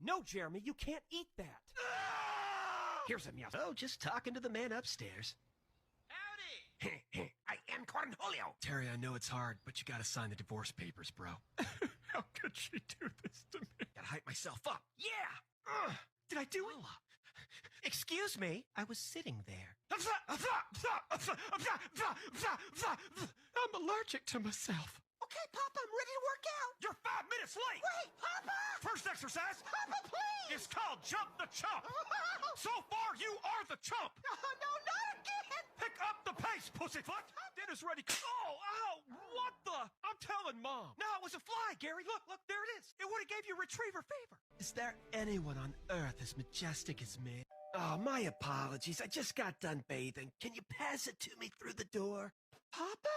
No, Jeremy, you can't eat that. Here's a meow. Oh, just talking to the man upstairs. Howdy! I am Cornholio. Terry, I know it's hard, but you gotta sign the divorce papers, bro. How could she do this to me? Gotta hype myself up. Yeah! Did I do it? Excuse me, I was sitting there. I'm allergic to myself. Okay, Papa, I'm ready to work out. You're 5 minutes late! Wait, Papa! First exercise Papa, please! is called Jump the Chump. So far, you are the chump. No, not again! Pick up the pace, pussyfoot. Dinner's ready. Oh, ow, what the? I'm telling Mom. No, it was a fly, Gary. Look, there it is. It would have gave you retriever fever. Is there anyone on earth as majestic as me? Oh, my apologies. I just got done bathing. Can you pass it to me through the door? Papa?